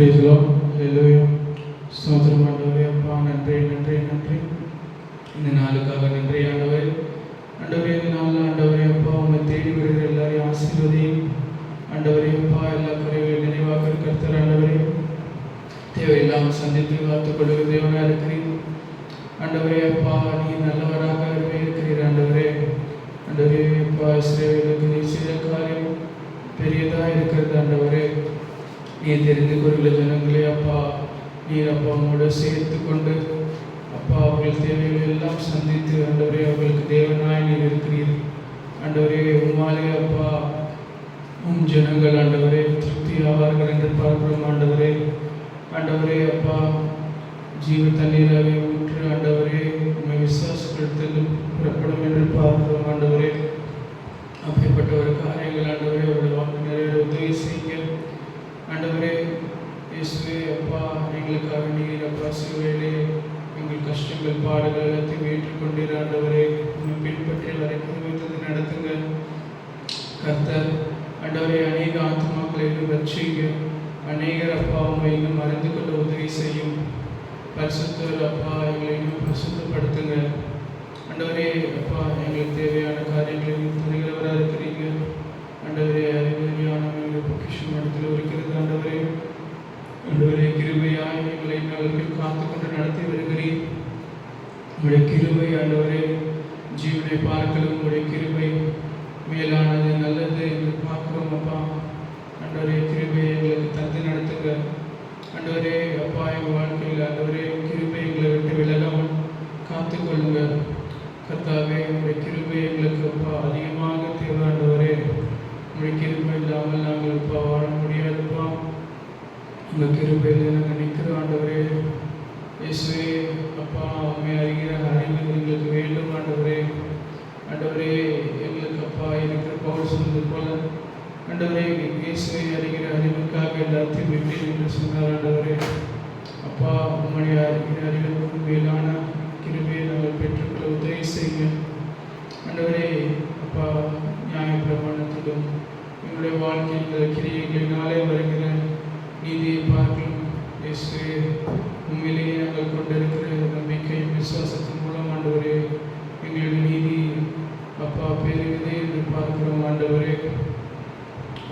Praise the Lord. Hallelujah. ஸ்தோத்திரம் ஆண்டவரே. அப்பா நன்றி நன்றி நன்றி. இந்த நாளுக்காக நன்றி ஆண்டவரே. ஆண்டவரே இந்த நாள் ஆண்டவரே அப்பா உங்களை தேடி வருகிற எல்லாரையும் ஆசீர்வதியும் ஆண்டவரே. அப்பா எல்லா குறைகளையும் நினைவாக கர்த்தர் ஆண்டவரே தேவையில்லாமல் சந்தித்து காத்துக் கொள்கிற தேவனாக இருக்கிறீர் ஆண்டவரே. அப்பா நீ நல்லவராக இருக்கிறீர் ஆண்டவரே. ஆண்டவரே அப்பா இஸ்ரவேலுக்கு நீ செய்த காரியம் பெரியதாக இருக்கிறது ஆண்டவரே. நீ தெரிந்து கொள்கிற ஜனங்களே அப்பா நீர் அப்பா உங்களோட சேர்த்து கொண்டு அப்பா அவர்கள் தேவைகளை எல்லாம் சந்தித்து ஆண்டவரே அவர்களுக்கு தேவனாய் நீர் இருக்கிறீர் ஆண்டவரே. உம்மாலே அப்பா உம் ஜனங்கள் ஆண்டவரே திருப்தி ஆவார்கள் என்று பார்க்கிறோம் ஆண்டவரே. ஆண்டவரே அப்பா ஜீவ தண்ணீராக ஊற்று ஆண்டவரே உண்மை விசுவாசப்படுத்தல் புறப்படும் என்று பார்க்கிறோம் ஆண்டவரே. அப்படிப்பட்ட ஒரு காரியங்கள் ஆண்டவரே அவர்கள் வாக்கு நிறைவேற உதவி செய்ய ஆண்டவரே. இயேசுவே அப்பா எங்களுக்காக நீர் அப்பா சிலுவையிலே எங்கள் கஷ்டங்கள் பாடுகள் எல்லாத்தையும் ஏற்றுக்கொண்டீர் ஆண்டவரே. உங்கள் பின்பற்றி வரை குடும்பத்தை நடத்துங்க கர்த்தர் ஆண்டவரே. அநேக ஆத்மாக்களை இன்னும் ரட்சிங்க. அநேகர் அப்பா உங்களை இன்னும் அறிந்து கொள்ள உதவி செய்யும். பரிசுத்தர் அப்பா எங்களை இன்னும் பிரசுத்தப்படுத்துங்க ஆண்டவரே. அப்பா எங்களுக்கு தேவையான காரியங்களை தருகிறவராக இருக்கிறீங்க ஆண்டவரே. அறிவுரையான பொக்கிஷம் இடத்துல இருக்கிறது ஆண்டவரே. ஆண்டவரே கிருபையாய் எங்களை நாங்கள் காத்து கொண்டு நடத்தி வருகிறீர். உங்களுடைய கிருபை ஆண்டவரே ஜீவனை பார்க்கலும் உங்களுடைய கிருபை மேலானது நல்லது என்று பார்க்கிறோம் அப்பா. ஆண்டவரே கிருபை எங்களுக்கு தந்து நடத்துங்க ஆண்டவரே. அப்பா எங்கள் வாழ்க்கையில் ஆண்டவரே கிருபை எங்களை விட்டு விலகாமல் காத்துக்கொள்ளுங்க கர்த்தாவே. உங்களுடைய கிருபை எங்களுக்கு அப்பா அதிகமாக தேவை ஆண்டவரே. உங்களுடைய கிருபை இல்லாமல் நாங்கள் அப்பா வாழ முடியாதுப்பா. உங்கள் கிருபையில் நாங்கள் நிற்கிறோம் ஆண்டவரே. இயேசுவே அப்பா உண்மை அறிகிற அறிவு எங்களுக்கு வேண்டும் ஆண்டவரே. ஆண்டவரே எங்களுக்கு அப்பா இருக்கிற பவுல் சொன்னது போல ஆண்டவரே இயேசுவை அறிகிற அறிவுக்காக எல்லாத்தையும் விட்டேன் என்று சொன்னார் ஆண்டவரே. அப்பா உம்முடைய அறிகிற அறிவுக்கு மேலான கிருபையை நாங்கள் பெற்றுக்கொள்ள உதவி செய்யுங்க ஆண்டவரே. அப்பா நியாய பிரமாணத்திலும் எங்களுடைய வாழ்க்கையில் கிரியைகளினாலே வருகிற நீதியை பார்க்கலாம் இயேசுவே. உண்மையிலேயே நாங்கள் கொண்டிருக்கிற நம்பிக்கை விசுவாசத்தின் மூலம் ஆண்டவரே எங்களுடைய நீதி அப்பா பெருகுதே என்று பார்க்கிறோம் ஆண்டவரே.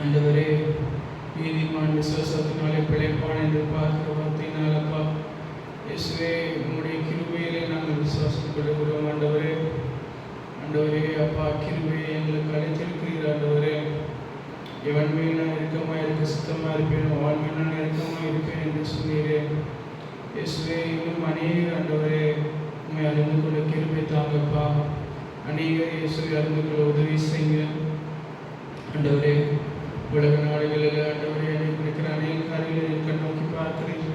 ஆண்டவரே நீதிமான் விசுவாசத்தினாலே பிழைப்பான் என்று பார்க்கிற வார்த்தையினால் அப்பா இயேசுவே உம்முடைய கிருபையிலே நாங்கள் விசுவாசம் கொள்கிறோம் ஆண்டவரே. ஆண்டவரே அப்பா கிருபையை எங்களுக்கு அழைத்திருக்கிறீர் ஆண்டவரே. எவன் மேல் நான் இறுக்கமாக இருக்க சுத்தமாக இருப்பேன், அவன் மேல் நான் இறுக்கமாக இருப்பேன் என்று சொன்னீரே இயேசுவே. இன்னும் அநேகர் ஆண்டவரே உண்மை அறிந்து கொள்ள கிருபை தாங்கப்பா. அநேகர் இயேசுவை அறிந்து கொள்ள உதவி செய்யுங்க ஆண்டவரே. உலக நாடுகளில் ஆண்டவரே இருக்கிற அநேக காரியங்களை கண் நோக்கி பார்க்கிறேன்.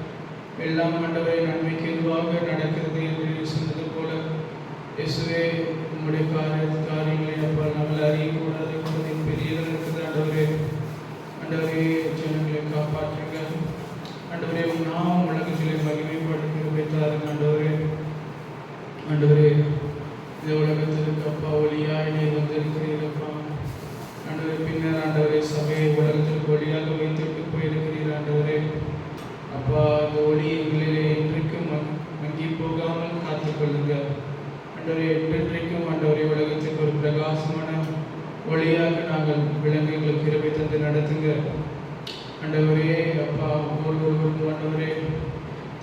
எல்லாம் ஆண்டவரே நன்மைக்கு எதுவாக நடக்கிறது என்று சொன்னது போல இயேசுவே உங்களுடைய காரியங்களை அப்பா நாங்கள் அறியக்கூடாது என்பதை பெரியதாக இருக்குது ஆண்டவரே. ஆண்டவரே ஜனங்களை காப்பாற்றுங்க ஆண்டவரே. நாம் உலகத்திலே மகிமைப்படுத்தி வைத்தாருங்க ஆண்டவரே. ஆண்டவரே இந்த உலகத்திற்கு அப்பா ஒளியாய் நீர் வந்திருக்கிறீரப்பா ஆண்டவரே. பின்னர் ஆண்டவரே சபையை உலகத்திற்கு ஒளியாக வைத்துவிட்டு போயிருக்கிறீர் ஆண்டவரே. அப்பா அந்த ஒளி எங்களிலே என்றைக்கும் மங்கி போகாமல் காத்துக்கொள்ளுங்க ஆண்டவரே. என்றைக்கும் ஆண்டவரே உலகத்திற்கு ஒரு பிரகாசமான ஒளியாக நாங்கள் விலங்குகளுக்கு கிருபை தந்து நடத்துங்க ஆண்டவரே. அப்பா ஒவ்வொருவருக்கும் ஆண்டவரே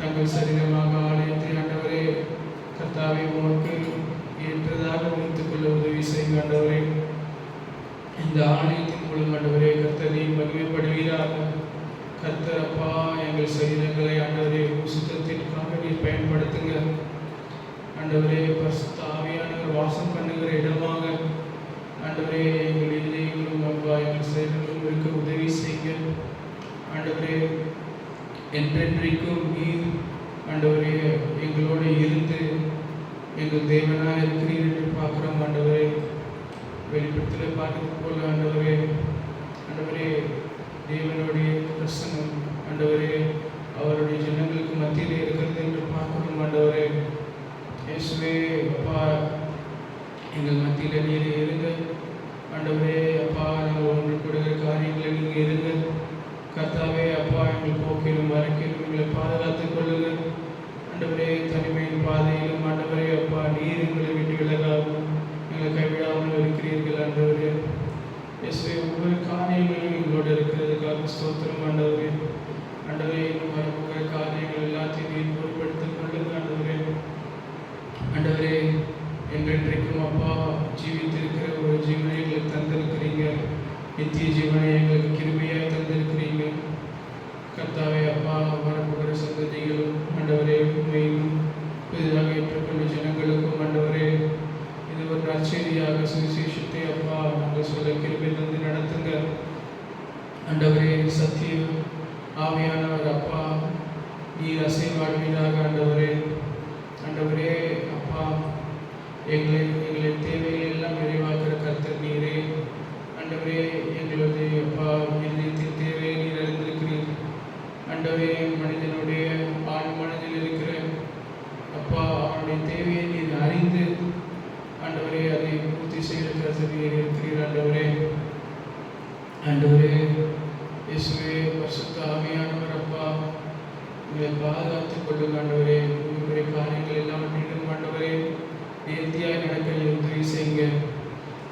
தங்கள் சரீரமாக ஆலயத்தை ஆண்டவரே கர்த்தாவை உமக்கு ஏற்றதாக வைத்துக் கொள்ள உதவி செய்யுங்க ஆண்டவரே. இந்த ஆலயத்தின் மூலம் ஆண்டவரே கர்த்தரை மகிமைப்படுவீராக கர்த்தர். அப்பா எங்கள் சரீரங்களை ஆண்டவரே சுத்தத்திற்காக நீர் பயன்படுத்துங்க ஆண்டவரே. பரிசுத்த ஆவியானவர் வாசம் பண்ணுகிற இடமாக ஆண்டவரே எங்கள் இதயங்களும் அப்பா எங்கள் சரீரங்களும் இருக்க உதவி செய்ய ஆண்டவரே. என்றென்றைக்கும் நீர் ஆண்டவரே எங்களோடு இருந்து எங்கள் தேவனாக இருக்கிறீர் என்று பார்க்கிறோம் ஆண்டவரே. வெளிப்படத்தில் பார்க்கிறது போல ஆண்டவரே. ஆண்டவரே தேவனுடைய பிரசன்னம் ஆண்டவரே அவருடைய ஜனங்களுக்கு மத்தியில் இருக்கிறது என்று பார்க்கிறோம் ஆண்டவரே. இயேசுவே அப்பா எங்கள் மத்தியில் நீர் இருங்க ஆண்டவரே. அப்பா நாங்கள் ஒன்று கொடுக்கிற காரியங்களை நீங்கள் இருங்க கர்த்தாவே அப்பா, எங்கள் போக்கிலும் வரக்கிலும் எங்களை பாதுகாத்துக் கொள்ளுங்க ஆண்டவரே. தனிமையின் பாதையிலும் ஆண்டவரே அப்பா, நீர் எங்களை விட்டு விலகாமல் எங்களை கைவிடாமல் இருக்கிறீர்கள் ஆண்டவரே. இயேசுவே, ஒவ்வொரு காரியங்களும் எங்களோடு இருக்கிறதுக்காக ஸ்தோத்திரம் ஆண்டவரே. ஆண்டவரே, இன்னும் வரப்போகிற காரியங்கள் எல்லாத்தையும் நீர் பொருட்படுத்திக் கொள்ளுங்க ஆண்டவரே. ஆண்டவரே, என்றென்றைக்கும் அப்பா ஜீவித்திருக்கிற ஒரு ஜீவனை எங்களுக்கு தந்திருக்கிறீங்க. நித்திய ஜீவனை எங்களுக்கு கிருபையாய் தந்திருக்கிறீங்க கர்த்தாவே அப்பா. வரப்போகிற சந்ததிகளும் ஆண்டவரே, உண்மையும் புதிதாக ஏற்றுக்கொண்ட ஜனங்களுக்கும் ஆண்டவரே, இது ஒரு நற்செய்தியாக சுவிசேஷத்தை அப்பா நாங்கள் சொல்ல கிருபை தந்து நடத்துங்க ஆண்டவரே. சத்திய ஆவியானவர் அப்பா நீர் அசைவாடுவீராக ஆண்டவரே. ஆண்டவரே அப்பா, எங்களை தேவையை எல்லாம் நிறைவாக்குற கர்த்தர் நீரே ஆண்டவரே. எங்களுடைய அப்பா இதயத்தின் தேவையை நீர் அறிந்திருக்கிறீர் ஆண்டவரே. மனிதனுடைய ஆண் மனதில் இருக்கிற அப்பா அவனுடைய தேவையை நீர் அறிந்து ஆண்டவரே அதை பூர்த்தி செய்கிற கர்த்தர் நீர் இருக்கிறீர் ஆண்டவரே. ஆண்டவரே இயேசுவே, பரிசுத்த ஆவியானவர் அப்பா உங்களை பாதுகாத்துக் கொள்ளுங்க ஆண்டவரே. உங்களுடைய காரியங்கள் எல்லாவற்றிலும் ஆண்டவரே நேர்த்தியாய் நடக்க உதவி செய்யுங்க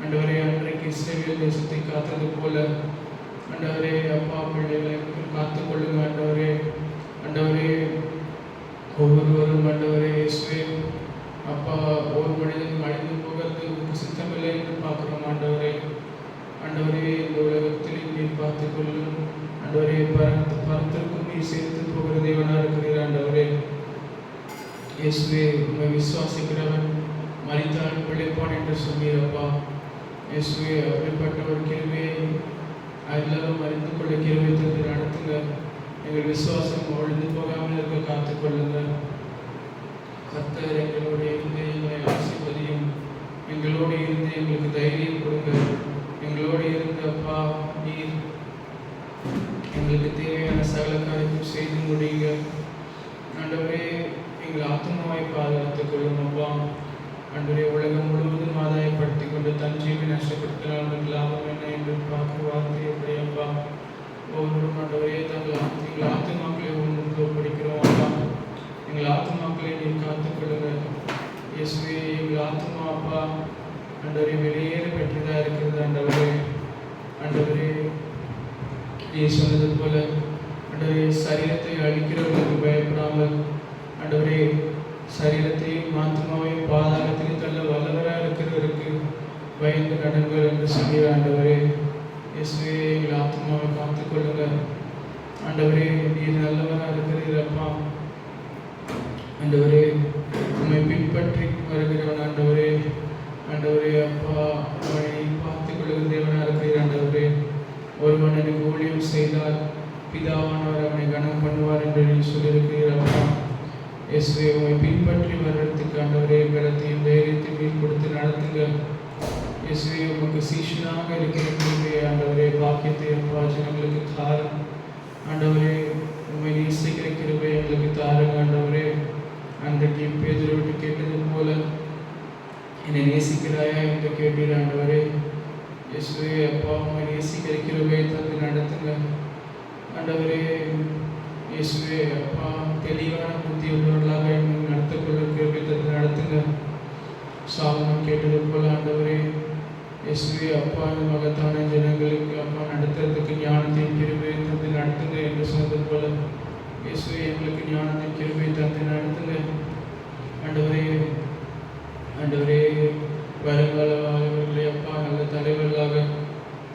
ஆண்டவரே. அன்றைக்கு இஸ்ரவேல் தேசத்தை காத்தது போல ஆண்டவரே அப்பா பிள்ளைகளை காத்துக் கொள்ளுங்க ஆண்டவரே. ஆண்டவரே, ஒவ்வொருவரும் ஆண்டவரே இயேசுவே அப்பா, ஒரு மனிதன் அழிந்து போகிறது உங்களுக்கு சித்தமில்லை என்று பார்க்குறோம் ஆண்டவரே. ஆண்டவரே, இந்த உலகத்தில் நீர் பார்த்துக் கொள்ளும் ஆண்டவரே. பரத்திற்கும் நீர் சேர்த்து போகிற தேவனாக இருக்கிறீர் ஆண்டவரே. இயேசுவே, உண்மை விசுவாசிக்கிறவன் மரித்தால் பிழைப்பான் என்று சொன்னீரப்பா. இயேசுவே, அப்படிப்பட்ட ஒரு கிருபையை எல்லாரும் அறிந்து கொள்ள கிருபை தந்து நடத்துங்க. எங்கள் விசுவாசம் ஒழிந்து போகாமல் இருக்க காத்துக்கொள்ளுங்க கர்த்தர். எங்களுடைய இருந்து எங்களை ஆசீர்வதியும். எங்களோடு இருந்து எங்களுக்கு தைரியம் கொடுங்க. எங்களோடு இருந்து அப்பா நீர் எங்களுக்கு தேவையான சகல காரியத்தையும் செய்து முடியுங்க ஆண்டவரே. எங்கள் ஆத்மாவை பாதுகாத்துக் கொள்ளும் அப்பா. ஆண்டவரே, உலகம் முழுவதும் ஆதாயப்படுத்தி கொண்டு தன் ஜீவை நஷ்டப்படுத்தினால் லாபம் என்ன என்று பார்க்க வார்த்தை எப்படி அப்பா. ஒவ்வொருவரும் ஆண்டவரே எங்கள் ஆத்மாக்களை ஒன்று படிக்கிறோம் அப்பா. எங்கள் ஆத்மாக்களை நீர் காத்துக்கொள்ளுங்க இயேசுவே. எங்கள் ஆத்மா அப்பா ஆண்டவரே வெளியேற பெற்றதாக இருக்கிறது ஆண்டவரே. ஆண்டவரே, நீ சொன்னது போல ஆண்டவரே சரீரத்தை அழிக்கிறவர்களுக்கு பயப்படாமல் ஆண்டவரே சரீரத்தையும் ஆத்மாவையும் பாதாளத்தையும் தள்ள வல்லவராக இருக்கிறவருக்கு பயந்து நடங்கள் என்று சொல்கிற ஆண்டவரே. இயேசுவே, எங்கள் ஆத்மாவை காத்துக்கொள்ளுங்க ஆண்டவரே. நீர் நல்லவராக இருக்கிறீர் அப்பா. ஆண்டவரே, உண்மை பின்பற்றி வருகிறவன் ஆண்டவரே. ஆண்டவரே அப்பா, அவனை பார்த்துக் கொள்ளுகிற தேவனாக இருக்கிறீர் ஆண்டவரே. ஒருவன் எனக்கு ஊழியம் செய்தால் பிதாவானவர் அவனை கனம் பண்ணுவார் என்று நீ சொல்லியிருக்கிறீர் அப்பா. இயேசுவே, உண்மை பின்பற்றி வர்றதுக்கு ஆண்டவரே பலத்தையும் தைரியத்தையும் மீன் கொடுத்து நடத்துங்க இயேசுவே. உமக்கு சீஷனாக இருக்கிற கிருபையை ஆண்டவரே பாக்கியத்தை அப்பா ஜனங்களுக்கு தாரும் ஆண்டவரே. உண்மை நேசிக்கிற கிருபை எங்களுக்கு தாருங்க ஆண்டவரே. அன்றைக்கு பேதுரு விட்டு கேட்டது போல என்னை நேசிக்கிறாயா என்று கேட்டீர் ஆண்டவரே. இயேசுவே அப்பா, உண்மை நேசிக்கிற கிருபையை தந்து நடத்துங்க ஆண்டவரே. இயேசுவே அப்பா, தெளிவான புத்தி உள்ளவர்களாக நடத்தக்கொள்ள கிருபை தந்து நடத்துங்க. சாலமோன் கேட்டது போல ஆண்டவரே இயேசுவே அப்பா, இந்த மகத்தான ஜனங்களுக்கு அப்பா நடத்துறதுக்கு ஞானத்தையும் கிருபையை தந்து நடத்துங்க என்று சொன்னது போல இயேசுவே எங்களுக்கு ஞானத்தையும் கிருபையை தந்து நடத்துங்க ஆண்டவரே. ஆண்டவரே, வருங்கால வாழ்வர்களே அப்பா நல்ல தலைவர்களாக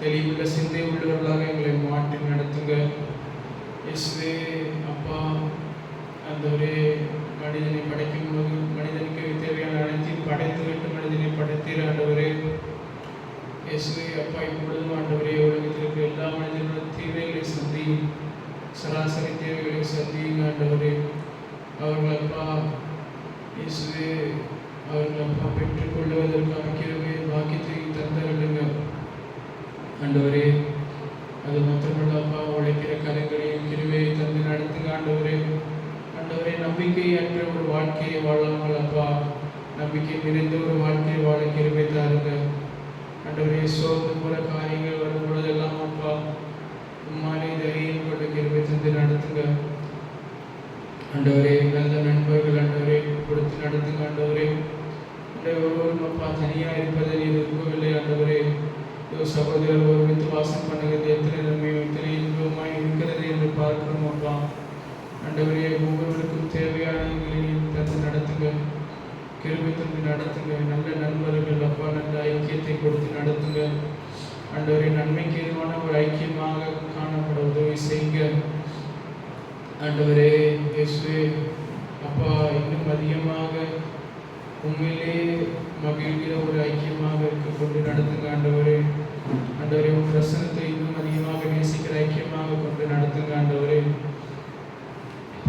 தெளிவுள்ள சிந்தை உள்ளவர்களாக எங்களை மாற்றி நடத்துங்க இயேசுவே அப்பா. ஆண்டவரே, மனிதனை படைக்கும் போது மனிதனுக்கு தேவையான அனைத்தையும் படைத்து விட்டு மனிதனை படைத்தீர் ஆண்டவரே. இயேசுவே அப்பா, இப்பொழுதும் ஆண்டவரே உலகத்திற்கு எல்லா மனிதர்களோட தேவைகளை சந்தியும், சராசரி தேவைகளை சந்தியுங்க ஆண்டவரே. அவர்கள் அப்பா இயேசுவே அவர்கள் அப்பா பெற்றுக்கொள்வதற்கான கிருபை பாக்கியத்தை தந்தருளுங்க ஆண்டவரே. அது மாத்திரமல்ல அப்பா, உழைக்கிற கலைகளையும் கிருபையை தந்து நடத்துங்க ஆண்டவரே. ஆண்டவரே, நம்பிக்கையற்ற ஒரு வாழ்க்கையை வாழாமல் அப்பா நம்பிக்கை நிறைந்த ஒரு வாழ்க்கையை வாழ கிருபை தாருங்க ஆண்டவரே. சோர்ந்து போல காரியங்கள் வரும் பொழுதெல்லாம் அப்பா உம்மாலே தைரியம் கொண்டு கிருபை தந்து நடத்துங்க ஆண்டவரே. நல்ல நண்பர்கள் ஆண்டவரே கொடுத்து நடத்துங்க ஆண்டவரே. ஒருவரும் அப்பா தனியாக இருப்பதை நீர் விரும்பவில்லை ஆண்டவரே. சகோதரர் ஒருமித்து வாசம் பண்ணுகிறது எத்தனை நன்மையும் எத்தனை இன்பமாய் இருக்கிறது என்று பார்க்கிறோம் அப்பா. ஆண்டவரே, ஒவ்வொருவருக்கும் தேவையானவர்களை தந்து நடத்துங்க, கிருபை தந்து நடத்துங்க. நல்ல நண்பர்கள் அப்பா, நல்ல ஐக்கியத்தை கொடுத்து நடத்துங்க ஆண்டவரே. நன்மைக்கு எதுவான ஒரு ஐக்கியமாக காணப்பட உதவி செய்யுங்க ஆண்டவரே. இயேசுவே அப்பா, இன்னும் அதிகமாக உண்மையிலே மகிழ்கிற ஒரு ஐக்கியமாக இருக்க கொண்டு நடத்துங்க ஆண்டவரே. ஆண்டவரே, உன் பிரசனத்தை இன்னும் அதிகமாக நேசிக்கிற ஐக்கியமாக கொண்டு நடத்துங்க ஆண்டவரே.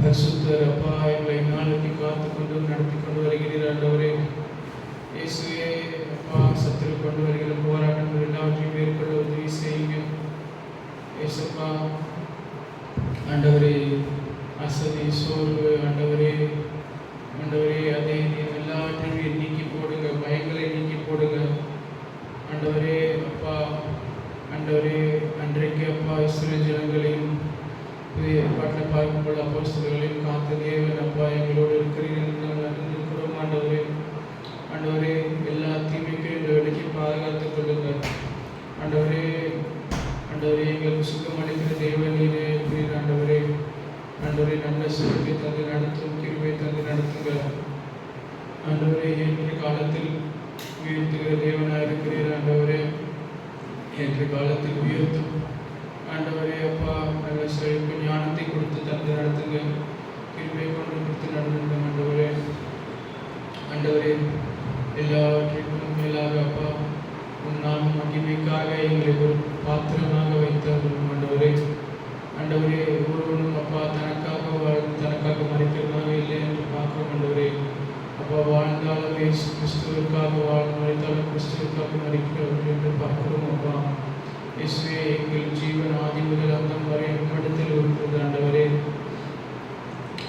பரிசுத்தர் அப்பா, எங்களை நாளைக்கு காத்து கொண்டு நடத்தி கொண்டு வருகிறீர் ஆண்டவரே. இயேசுவே அப்பா, சத்துரு கொண்டு வருகிற போராட்டங்கள் எல்லாவற்றையும் மேற்கொள்ள உதவி செய்யுங்க இயேசுப்பா. ஆண்டவரே, அசதி சோர்வு ஆண்டவரே, ஆண்டவரே அதைரியம் எல்லாவற்றையும் நீக்கி போடுங்க, பயங்களை நீக்கி போடுங்க ஆண்டவரே. அப்பா ஆண்டவரே, அன்றைக்கு அப்பா இஸ்ரவேல் ஜனங்களையும் புதிய ஏற்பாட்டில் பார்க்கும்போது அப்போஸ்தலர்களையும் காத்த தேவன் அப்பா எங்களோடு இருக்கிறீர்கள் அறிந்திருக்கிறோம் ஆண்டவரே. ஆண்டவரே, எல்லா தீமைக்கும் இந்த விலைக்கு பாதுகாத்துக் கொள்ளுங்க ஆண்டவரே. ஆண்டவரே, எங்களுக்கு சுகம் அளிக்கிற தேவன் நீரே இருக்கிறீர் ஆண்டவரே. ஆண்டவரே, நல்ல சுகத்தை தந்து நடத்தும், கிருபை தந்து நடத்துங்க ஆண்டவரே. ஏற்ற காலத்தில் உயர்த்துகிற தேவனாக இருக்கிறீர் ஆண்டவரே. ஏற்ற காலத்தில் உயர்த்தும் ஆண்டவரே அப்பா. நல்ல செழிப்பு ஞானத்தை கொடுத்து தந்து நடத்துங்க, கிருபை கொண்டு கொடுத்து நடத்துங்க ஆண்டவரே. ஆண்டவரே, எல்லாவற்றிற்கும் மேலாக அப்பா, உன் நாம மகிமைக்காக எங்களை ஒரு பாத்திரமாக வைத்தவரும் ஆண்டவரே. ஆண்டவரே, ஒருவனும் அப்பா தனக்காக வாழ்ந்து தனக்காக மறைக்கிறதாக இல்லை என்று பார்க்கிறோம் ஆண்டவரே. அப்பா, வாழ்ந்தாலும் இயேசு கிறிஸ்துவிற்காக வாழ்ந்து மறைத்தாலும் கிறிஸ்துவிற்காக மறைக்கிறவர்கள் என்று பார்க்கிறோம் அப்பா. இயேசுவே, எங்கள் ஜீவன் ஆதி முதல் அந்தம் வரை நம்மிடத்தில் இருக்கிறது ஆண்டவரே.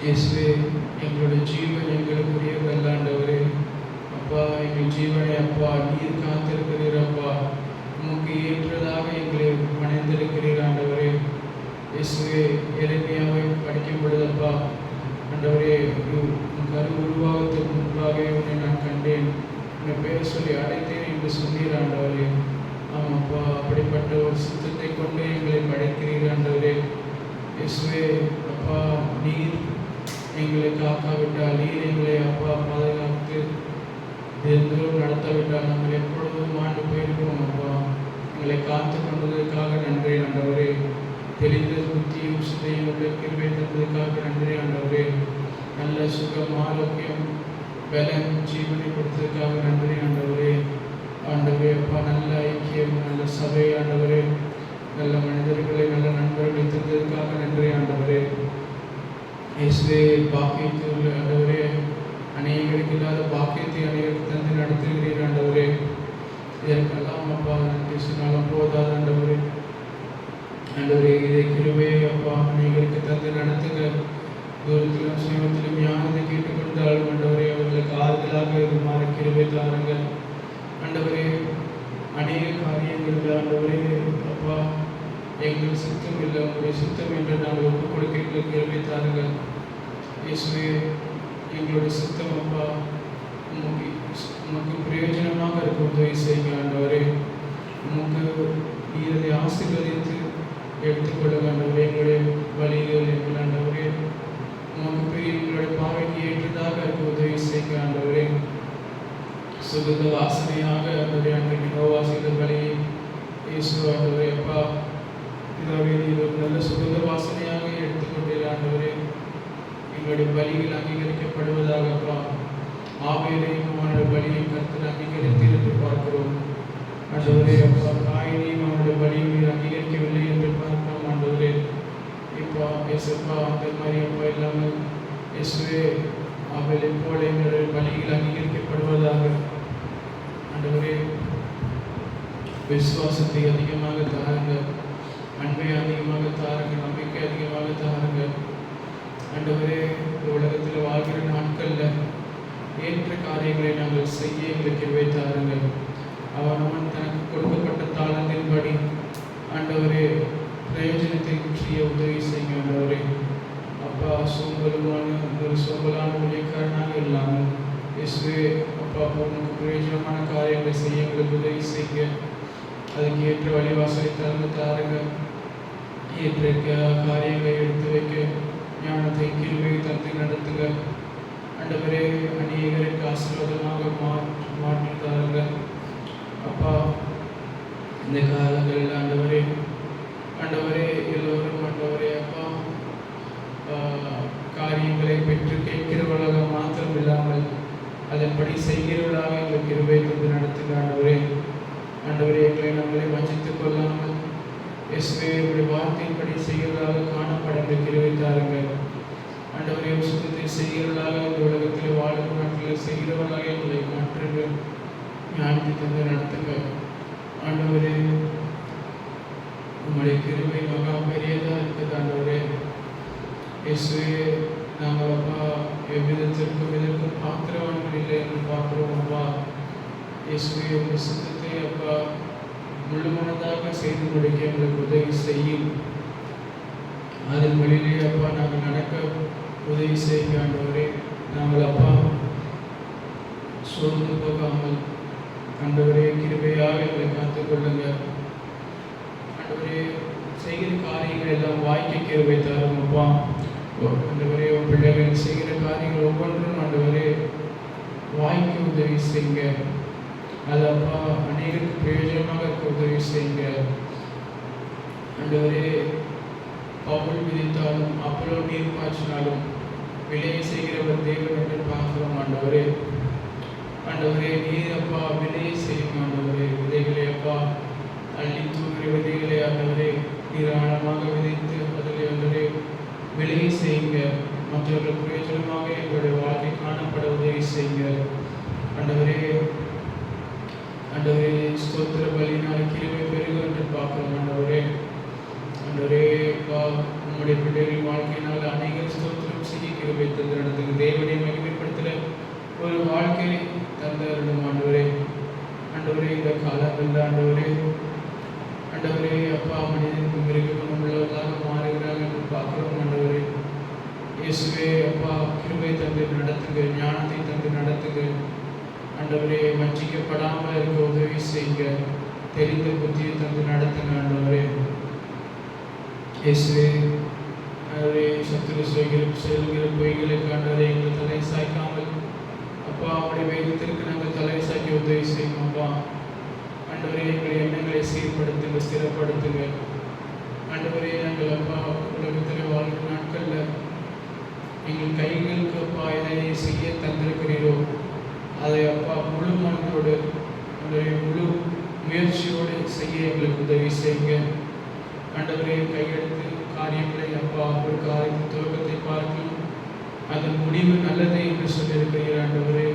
இயேசுவே, எங்களுடைய ஜீவன் எங்களுக்குரியதல்ல ஆண்டவரே. அப்பா, எங்கள் ஜீவனை அப்பா நீர் காத்திருக்கிறீர் அப்பா. உமக்கு ஏற்றதாக எங்களை மனைந்திருக்கிறீர் ஆண்டவரே. இயேசுவே, எளிமையாவை படிக்கும் பொழுதப்பா ஆண்டவரே, கரு உருவாகத்துக்கு முன்பாகவே உன்னை நான் கண்டேன், உன்னை பேர் சொல்லி அடைத்தேன் என்று சொன்னீர் ஆண்டவரே. ஆமாப்பா, அப்படிப்பட்ட ஒரு சித்தத்தை கொண்டு எங்களை படைக்கிறீர் ஆண்டவரே. இயேசுவே அப்பா, நீர் எங்களை காக்காவிட்டால், நீர் எங்களை அப்பா பாதுகாத்து எந்தோறும் நடத்தாவிட்டால் நாங்கள் எப்பொழுதும் ஆண்டு போயிருக்கோம் அப்பா. எங்களை காத்து கொண்டதற்காக நன்றி ஆண்டவரே. தெளிந்த புத்தியும் சிந்தையும் உள்ள கிருபை தந்ததற்காக நன்றி ஆண்டவரே. நல்ல சுகம், ஆரோக்கியம், பலன், ஜீவனை கொடுத்ததற்காக நன்றி ஆண்டவரே. ஆண்டவரே அப்பா, நல்ல ஐக்கியம், நல்ல சபை ஆண்டவரே, நல்ல மனிதர்களை, நல்ல நண்பர்களை தந்ததற்காக நன்றி ஆண்டவரே. இயேசுவே, பாக்கியத்தில் உள்ள ஆண்டவரே, அநேகருக்கு இல்லாத பாக்கியத்தை அநேகருக்கு தந்து நடத்துகிறீர் ஆண்டவரே. இதற்கெல்லாம் அப்பா நன்றி சொன்னாலும் போதாது ஆண்டவரே. ஆண்டவரே, இதை கிருபையை அப்பா அநேகருக்கு தந்து நடத்துங்க. தூரத்திலும் சமீபத்திலும் ஞானத்தை கேட்டுக்கொண்டாலும் ஆண்டவரே, அவர்களுக்கு ஆறுதலாக இருக்குமாறு கிருபை தாருங்க ஆண்டவரே. அநேக காரியங்கள் ஆண்டவரே அப்பா, எங்கள் சித்தம் இல்லை உங்களுடைய சித்தம் என்று நாங்கள் ஒப்புக் கொடுக்கிற கிருபை தாருங்க இயேசுவே. எங்களுடைய சித்தம் அப்பா உமக்கு பிரயோஜனமாக இருக்க உதவி செய்யுங்க ஆண்டவரே. உமக்கு நீரை ஆசீர்வதித்து எடுத்துக்கொள்ளுங்க ஆண்டவரே. எங்களுடைய வழிகள் எங்கள் ஆண்டவரே உமக்கு எங்களுடைய பாவைக்கு ஏற்றதாக இருக்க உதவி செய்யுங்க ஆண்டவரே. சுகந்த வாசனையாக ஆண்டவரே, அன்றைக்கு நோவா செய்த பலியை இயேசு ஆண்டவரே அப்பா இதாவே நீர் ஒரு நல்ல சுகந்த வாசனையாக எடுத்துக்கொண்டீர் ஆண்டவரே. எங்களுடைய பலிகள் அங்கீகரிக்கப்படுவதாக அப்பா. ஆபேலையும் அவனுடைய பலியை கர்த்தர் அங்கீகரித்தீர் என்று பார்க்கிறோம் ஆண்டவரே அப்பா. காயினையும் அவனுடைய பலியை அங்கீகரிக்கவில்லை என்று பார்க்கிறோம் ஆண்டவரே. இப்போ இயேசுப்பா அந்த மாதிரி அப்பா இல்லாமல் இயேசுவே ஆபேலை போல எங்களுடைய பலிகள் அங்கீகரிக்கப்படுவதாக ஆண்டவரே. விசுவாசத்தை அதிகமாக தாருங்க, அன்பை அதிகமாக தாருங்க, நம்பிக்கை அதிகமாக தாருங்க ஆண்டவரே. உலகத்தில் வாழ்கிற நாட்களில் ஏற்ற காரியங்களை நாங்கள் செய்ய எங்களுக்கு வைத்தாருங்கள். அவன் தனக்கு கொடுக்கப்பட்ட தாளத்தின்படி ஆண்டவரே பிரயோஜனத்தை பிரயோஜனமான காரியங்களை செய்ய எங்களுக்கு உதவி செய்யுங்க. அதுக்கு ஏற்ற வழிவாசலை தாருங்க. ஏற்ற காரியங்களை எடுத்து வைக்க ஞானத்தை கிருபை தந்து நடத்துங்க. ஆண்டவரே, அநேகருக்கு ஆசீர்வாதமாக மாற்றி தாருங்க. அப்பா, இந்த காலங்களில் ஆண்டவரே எல்லோரும் ஆண்டவரே அப்பா காரியங்களை பெற்று கேட்கிறவர்களாக மாத்திரம் இல்லாமல் அதன்படி செய்கிறவர்களாக எங்களுக்கு கிருபை தந்து நடத்துங்க. ஆண்டவரே, எங்களை நம்மளை வஞ்சித்துக் கொள்ளாமல் இயேசுவே உடைய வார்த்தையின்படி செய்கிறவர்களாக காணப்பட கிருபை தாருங்க. ஆண்டவரே, சுத்தத்தை செய்கிறவர்களாக இந்த உலகத்தில் வாழும் நாட்டில் செய்கிறவர்களாக எங்களை மாற்றுங்க. ஞானத்தை தந்து நடத்துங்க. ஆண்டவரே, உங்களுடைய கிருபை மகா பெரியதாக இருக்குது. ஆண்டவரே இயேசுவே, நாங்கள் அப்பா எவ்விதத்திற்கும் இதற்கும் பாத்திரவான்கள் இல்லை என்று பார்க்கிறோம். அப்பா இயேசுவே, உங்கள் சுத்தத்தை அப்பா முழுமனதாக செய்து முடிக்க எங்களுக்கு உதவி செய்யும். அதன் வழியிலே அப்பா நாங்கள் நடக்க உதவி செய்ய ஆண்டவரே. நாங்கள் அப்பா சோர்ந்து போகாமல் ஆண்டவரே கிருபையாக எங்களை காத்துக்கொள்ளுங்க. ஆண்டவரே, செய்கிற காரியங்கள் எல்லாம் வாய்க்க கிருபை தாரும். அப்பா ஆண்டவரே, உன் பிள்ளைகள் செய்கிற காரியங்கள் ஒவ்வொன்றும் ஆண்டவரே வாய்க்க உதவி செய்யுங்க. அது அப்பா அநேகருக்கு பிரயோஜனமாக இருக்க உதவி செய்யுங்க. ஆண்டவரே, பவுல் விதித்தாலும் அப்பளோ நீர் பாய்ச்சினாலும் விலையை செய்கிறவர் தேவன் என்று பார்க்கிறோம். ஆண்டவரே நீர் அப்பா விலையை செய்யும். ஆண்டவரே, விதைகளை அப்பா அள்ளி தூக்கிற விதைகளை ஆண்டவரே நீர் ஆழமாக விதைத்து அதில் ஆண்டவரே விலையை செய்யுங்க. மற்றவர்கள் பிரயோஜனமாக எங்களுடைய வாழ்க்கை காணப்பட உதவி செய்யுங்க. ஆண்டவரே ஸ்தோத்திர பலியினால் கிருபை பெருகும் என்று பார்க்கிறோம். ஆண்டவரே அப்பா உங்களுடைய பிள்ளைகள் வாழ்க்கையினால் அநேக ஸ்தோத்திரம் செய்ய கிருபை தந்து நடத்துங்க. தேவனை மகிமைப்படுத்துகிற ஒரு வாழ்க்கையை தந்தருடும். ஆண்டவரே இந்த காலங்களில் ஆண்டவரே அப்பா மனிதனுக்கு மிருக குணமுள்ளவர்களாக மாறுகிறார்கள் என்று பார்க்கிறோம். ஆண்டவரே இயேசுவே அப்பா கிருபை தந்து நடத்துங்க. ஞானத்தை தந்து நடத்துங்க. ஆண்டவரே, வஞ்சிக்கப்படாமல் இருக்க உதவி செய்யுங்க. தெரிந்த புத்தியை தந்து நடத்துங்க. ஆண்டவரே இயேசுவே, ஆண்டவரே சத்துரு செல்கிற பொய்களுக்கு ஆண்டவரே எங்கள் தலை சாய்க்காமல் அப்பா அவருடைய வேதத்திற்கு நாங்கள் தலை சாய்க்க உதவி செய்யும். அப்பா ஆண்டவரே, எங்கள் எண்ணங்களை சீர்படுத்துங்க, ஸ்திரப்படுத்துங்க. ஆண்டவரே, நாங்கள் அப்பா உலகத்தில் வாழ்கிற நாட்களில் எங்கள் கைகளுக்கு அப்பா எதை செய்ய தந்திருக்கிறீரோ அதை அப்பா முழு மனதோடு முழு முயற்சியோடு செய்ய எங்களுக்கு உதவி செய்யுங்க. ஆண்டவரே, கையெடுத்து காரியங்களை அப்பா ஒரு காரியத்தின் துவக்கத்தை பார்க்கலாம் அதன் முடிவு நல்லது என்று சொல்லியிருக்கிறீர். ஆண்டவரே,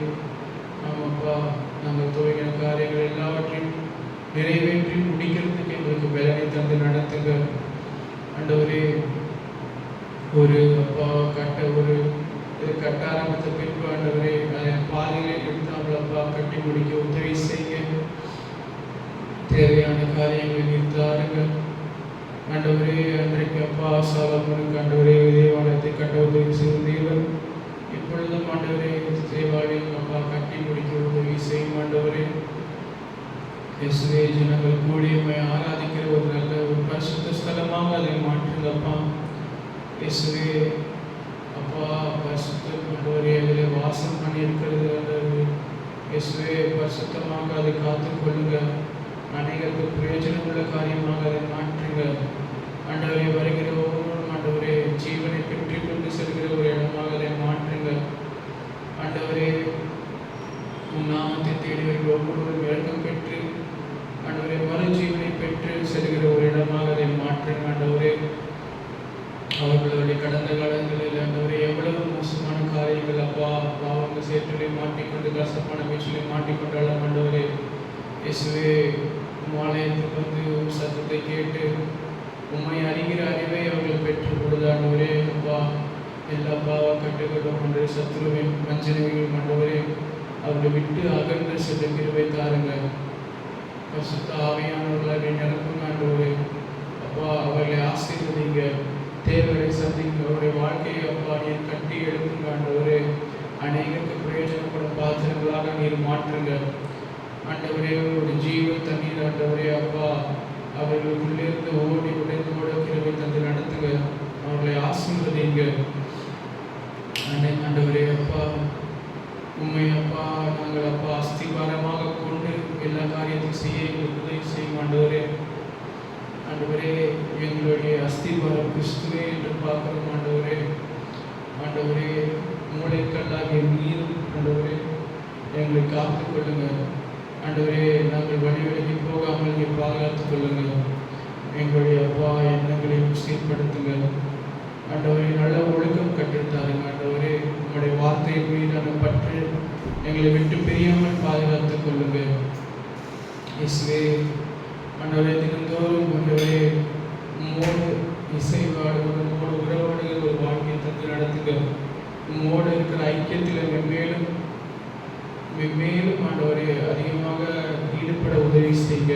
அப்பா நாங்கள் துவங்கின காரியங்கள் எல்லாவற்றையும் நிறைவேற்றி முடிக்கிறதுக்கு எங்களுக்கு பலனை தந்து நடத்துங்க. ஆண்டவரே, ஒரு அப்பா கட்ட ஆரம்பித்த பின்பு ஆண்டவரே அதை பாதைகளை எடுத்தாமல் அப்பா கட்டி முடிக்க உதவி செய்ய தேவையான காரியங்களை நிறுத்தாருங்க. ஆண்டவரே, அன்றைக்கு அப்பா சாலமோனுக்கு ஆண்டவரே தேவாலயத்தை கட்ட உதவி செய்யும் தேவன் இப்பொழுதும் ஆண்டவரே தேவாலயம் அப்பா கட்டி முடிக்க உதவி செய்யும். ஆண்டவரே இயேசுவே, ஜனங்கள் கூடியமை ஆராதிக்கிற ஒரு நல்ல ஒரு பரிசுத்த ஸ்தலமாக அதை மாற்றுங்கப்பா. இயேசுவே அப்பா பரிசுத்தம் ஆண்டவரே அதில் வாசம் பண்ணியிருக்கிறது. ஆண்டவரே இயேசுவே, பரிசுத்தமாக அதை காத்துக்கொள்ளுங்க. அநேகருக்கு பிரயோஜனம் உள்ள காரியமாக அதை மாற்றுங்க. ஆண்டவரே, வருகிற ஒவ்வொருவரும் ஆண்டவரே ஜீவனை பெற்று கொண்டு செல்கிற ஒரு இடமாக அதை மாற்றுங்க. ஆண்டவரே, உன் நாமத்தை தேடி வருகிற ஒவ்வொருவரும் இறக்கம் பெற்று ஆண்டவரே மறு ஜீவனை பெற்று செல்கிற ஒரு இடமாக அதை மாற்றுங்க. ஆண்டவரே, அவர்களுடைய கடந்த காலங்களில் ஆண்டவரே எவ்வளவு மோசமான காரியங்கள் அப்பா பாவங்கள் சேற்றிலே மாட்டிக்கொண்டு கசப்பான வீச்சிலே மாட்டிக்கொண்டாலும் ஆண்டவரே இயேசுவே, ஆலயத்துக்கு வந்து சத்தத்தை கேட்டு உண்மை அறிகிற அறிவை அவர்கள் பெற்றுக் கொடுத்த ஆண்டவரே அப்பா எல்லா பாவ கட்டுகளும் ஒன்று சத்ருவின் வஞ்சனைகளும் ஆண்டவரே அவர்களை விட்டு அகன்று செல்ல கிருபை தாருங்க. பரிசுத்த ஆவியானவர்களை நிரப்புங்க ஆண்டவரே. அப்பா அவர்களை ஆசீர்வதிங்க, தேவையை சந்திங்க, அவருடைய வாழ்க்கையை அப்பா நீர் கட்டி எழுப்புங்க ஆண்டவரே. அநேகருக்கு பிரயோஜனப்படும் பாத்திரங்களாக நீர் மாற்றுங்க ஆண்டவரே. ஒரு ஜீவ தண்ணீர் ஆண்டவரே அப்பா அவர்களுக்குள்ளேருந்து ஓடி உடைந்து ஓட கிருபை தந்து நடத்துங்க. அவர்களை ஆசீர்வதிங்க ஆண்டவரே அப்பா. உண்மை அப்பா நாங்கள் அப்பா அஸ்திபாரமாக கொண்டு எல்லா காரியத்தையும் செய்ய எங்களுக்கு உதவி செய்யும் ஆண்டவரே. ஆண்டவரே எங்களுடைய அஸ்திபாரம் கிறிஸ்துவே என்று பார்க்கிறோம் ஆண்டவரே. ஆண்டவரே மூளைக்கல்லாகிய நீர் ஆண்டவரே எங்களை காத்து கொள்ளுங்க ஆண்டவரே. நாங்கள் வழி விலகி போகாமல் நீ பாதுகாத்துக் கொள்ளுங்கள். எங்களுடைய அப்பா எண்ணங்களையும் சீர்படுத்துங்க ஆண்டவரே. நல்ல ஒழுக்கம் கற்றுத்தாருங்க ஆண்டவரே. உங்களுடைய வார்த்தையின் மீதான பற்று எங்களை விட்டு பிரியாமல் பாதுகாத்துக் கொள்ளுங்க இயேசுவே. ஆண்டவரே தினந்தோறும் ஆண்டவரே உம்மோடு இசைவாடுவது உம்மோடு உறவாடுகிற ஒரு வாழ்க்கையை தந்து நடத்துங்க. உம்மோடு இருக்கிற ஐக்கியத்தில் மென்மேலும் மென்மேலும் ஆண்டவரே அதிகமாக ஈடுபட உதவி செய்யுங்க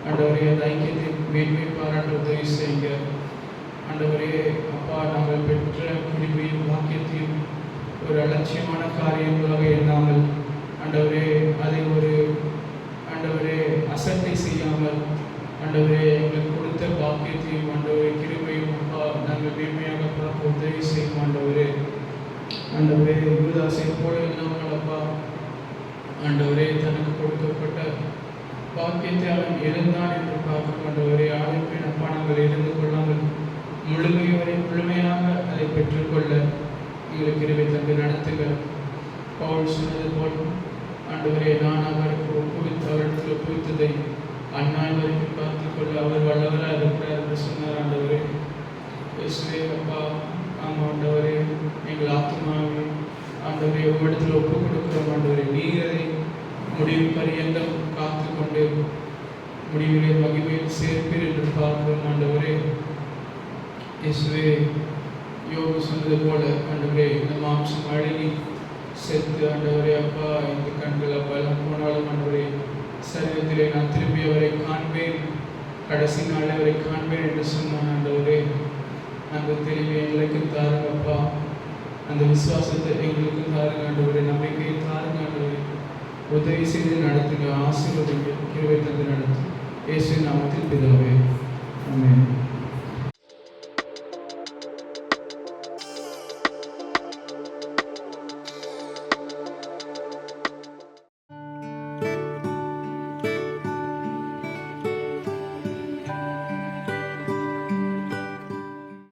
ஆண்டவரே. அந்த ஐக்கியத்தை மேன்மை பாராட்ட உதவி செய்யுங்க ஆண்டவரே அப்பா. நாங்கள் பெற்ற கிருபையும் வாக்கியத்தையும் ஒரு அலட்சியமான காரியங்களாக எண்ணாமல் ஆண்டவரே அதை ஒரு ஆண்டவரே அசட்டை செய்யாமல் ஆண்டவரே எங்களுக்கு கொடுத்த பாக்கியத்தையும் ஆண்டவரே கிருபையும் அப்பா நாங்கள் மேன்மையாக பார்க்க உதவி செய்யும் ஆண்டவரே. ஆண்டவரே யூதாசை போல இல்லாமல் அப்பா ஆண்டவரே தனக்கு கொடுக்கப்பட்ட பாக்கியத்தை அவன் இழந்தான் என்று பார்க்க ஆண்டவரே. ஆளுப்பின் அப்பா நாங்கள் இழந்து கொள்ளாமல் முழுமையாக அதை பெற்றுக்கொள்ள எங்களுக்கு கிருபை தந்து நடத்துங்க. பவுல் சொன்னது போல் ஆண்டவரே நான் அவருக்கு அவரிடத்தில் ஒப்புவித்ததை அந்நாள் வரைக்கும் காத்துக்கொள்ள அவர் வல்லவராக இருக்கிறார் என்று சொன்னார் ஆண்டவரே. இயேசுவே அப்பா ஆமாம் ஆண்டவரே எங்கள் ஆத்மாவை ஆண்டவரே உங்களிடத்தில் ஒப்பு கொடுக்கிறோம் ஆண்டவரே. நீர் அதை முடிவு பரியந்தம் காத்து கொண்டு முடிவிலே மகிமையில் சேர்ப்பீர் என்று பார்க்கிறோம் ஆண்டவரே. இயேசுவே யோகு சொன்னது போல ஆண்டவரே இந்த மாம்சம் அழுகி செத்து ஆண்டவரே அப்பா இந்த கண்கள் அப்பா எல்லாம் போனாலும் ஆண்டவரே சரீரத்திலே நான் திரும்பி அவரை காண்பேன், கடைசி நாள் அவரை காண்பேன் என்று சொன்னான் ஆண்டவரே. அந்த தெளிவை எங்களுக்கு தாருங்க அப்பா. அந்த விசுவாசத்தை எங்களுக்கு தாருங்க ஆண்டவரே. நம்பிக்கையை தாருங்க ஆண்டவரே. உதவி செய்து நடத்துங்க, ஆசீர்வதிங்க, கிருபை தந்து நடத்துங்க. இயேசுவின் நாமத்தில் பிதாவே ஆமென்.